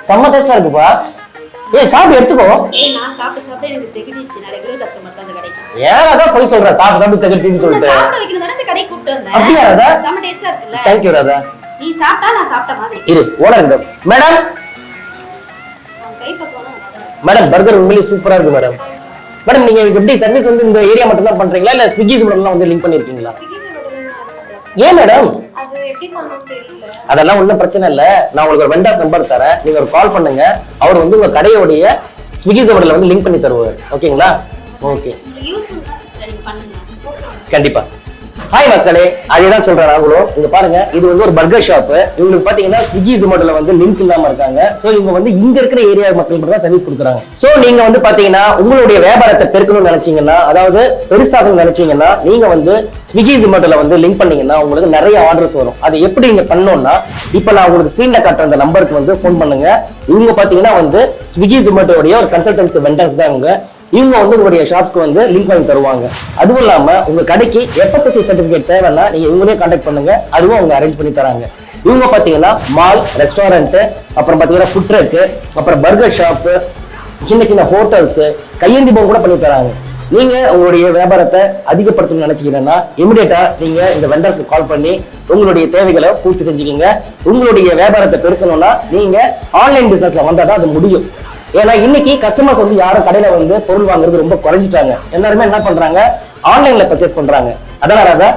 செம்ம டேஸ்டா இருக்குப்பா. ஏய் சாப்பிட்டு எடுத்துக்கோ. ஏய் நான் சாப்பிட்டு எனக்கு திகிடிச்சு. நான் ரெகுலர் கஸ்டமர் தான் அந்த கடைக்கு. ஏன் அத போய் சொல்ற சாப்பிட்டு திகிடிச்சின்னு சொல்லிட்டு. சாப்பிட வைக்கணும் தான இந்த கடைக்கு கூட்டி வந்தேன். அப்படியே ராதா? செம்ம டேஸ்டா இருக்குல்ல? Thank you Radha. நீ சாப்பிட்டா நான் சாப்பிட்ட மாதிரி. இரு ஓனர் இந்த மேடம். கை பக்கம்னா மேடம் பர்கர் உண்மையிலேயே சூப்பரா இருக்கு மேடம். மேடம் நீங்க எப்படி சர்வீஸ் வந்து இந்த ஏரியா மட்டும் தான் பண்றீங்களா இல்ல ஸ்விக்கி ஜொமேட்டோலாம் வந்து லிங்க் பண்ணிருக்கீங்களா? ஏன் மேடம்? அது எப்படி பண்ணனும் தெரியல. அதெல்லாம் ஒண்ணும் பிரச்சனை இல்ல. நான் உங்களுக்கு ஒரு வெண்டாஸ் நம்பர் தரேன். நீங்க ஒரு கால் பண்ணுங்க. அவர் வந்து உங்க கடையோடைய ஸ்விக்கி ஜொமேட்டோல வந்து லிங்க் பண்ணி தருவார். ஓகேங்களா? ஓகே. யூஸ்ஃபுல் சரி பண்ணுங்க. கண்டிப்பா. ஹாய் மக்களே, அதேதான் சொல்றேன் நாங்களும். இங்க பாருங்க, இது வந்து ஒரு பர்கர் ஷாப். இவங்களுக்கு பாத்தீங்கன்னா ஸ்விக்கி ஜொமேட்டோல வந்து லிங்க் இல்லாம இருக்காங்க. சோ இவங்க வந்து இங்க இருக்கிற ஏரியா மக்களுக்கு மட்டும் தான் சர்வீஸ் கொடுக்குறாங்க. சோ நீங்க வந்து பாத்தீங்கன்னா உங்களுடைய வியாபாரத்தை பெருக்கணும்னு நினைச்சீங்கன்னா, அதாவது பெருசாகணும்னு நினைச்சீங்கன்னா, நீங்க வந்து ஸ்விக்கி ஜொமேட்டோல வந்து லிங்க் பண்ணீங்கன்னா உங்களுக்கு நிறைய ஆர்டர்ஸ் வரும். அது எப்படி நீங்க பண்ணணும்னா, இப்ப நான் உங்களுக்கு ஸ்கிரீன்ல காட்டுற அந்த நம்பருக்கு வந்து போன் பண்ணுங்க. இவங்க பாத்தீங்கன்னா வந்து ஸ்விக்கி ஜொமேட்டோடைய ஒரு கன்சல்டன்சி வெண்டர்ஸ் தான் இவங்க வந்து உங்களுடைய ஷாப்ஸ்க்கு வந்து லிங்க் பண்ணி தருவாங்க. அதுவும் இல்லாம உங்க கடைக்கு FSSAI சர்டிபிகேட் தேவைன்னா நீங்க இவங்களே கான்டாக்ட் பண்ணுங்க. அதுவும் அவங்க அரேஞ்ச் பண்ணி தராங்க. இவங்க பாத்தீங்கன்னா மால், ரெஸ்டாரண்ட், அப்புறம் பாத்தீங்கன்னா ஃபுட் ட்ரக், அப்புறம் பர்கர் ஷாப், சின்ன சின்ன ஹோட்டல்ஸ், கையேந்தி போன் கூட பண்ணி தராங்க. நீங்க உங்களுடைய வியாபாரத்தை அதிகப்படுத்தணும்னு நினைச்சீங்கன்னா இமிடியேட்டா நீங்க இந்த வெண்டர்ஸ்க்கு கால் பண்ணி உங்களுடைய தேவைகளை பூர்த்தி செஞ்சுக்கீங்க. உங்களுடைய வியாபாரத்தை பெருக்கணும்னா நீங்க ஆன்லைன் பிசினஸ்ல வந்தாதான் அது முடியும். ஏன்னா இன்னைக்கு கஸ்டமர்ஸ் வந்து யாரும் கடையில வந்து பொருள் வாங்குறது ரொம்ப குறைஞ்சிட்டாங்க. எல்லாருமே என்ன பண்றாங்க, ஆன்லைன்ல பர்ச்சேஸ் பண்றாங்க. அதான் ராதா.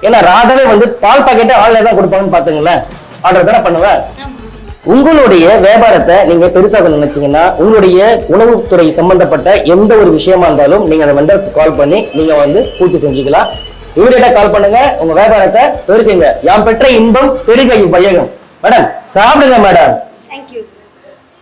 ஏன்னா ராதாவே வந்து பால் பாக்கெட்டை ஆன்லைன் தான் கொடுப்பாங்கன்னு பாத்துங்களேன். ஆர்டர் தானே பண்ணுவேன். உங்களுடைய வியாபாரத்தை நீங்க பெருசாக நினைச்சீங்கன்னா, உங்களுடைய உணவுத்துறை சம்பந்தப்பட்ட எந்த ஒரு விஷயமா இருந்தாலும் நீங்க அந்த வெண்டர்ஸ்க்கு கால் பண்ணி நீங்க வந்து பூர்த்தி செஞ்சுக்கலாம். இமீடியட்டா கால் பண்ணுங்க, உங்க வியாபாரத்தை பெருக்குங்க. யாம் பெற்ற இன்பம் பெருக வையகம். மேடம் சாப்பிடுங்க மேடம். Thank you.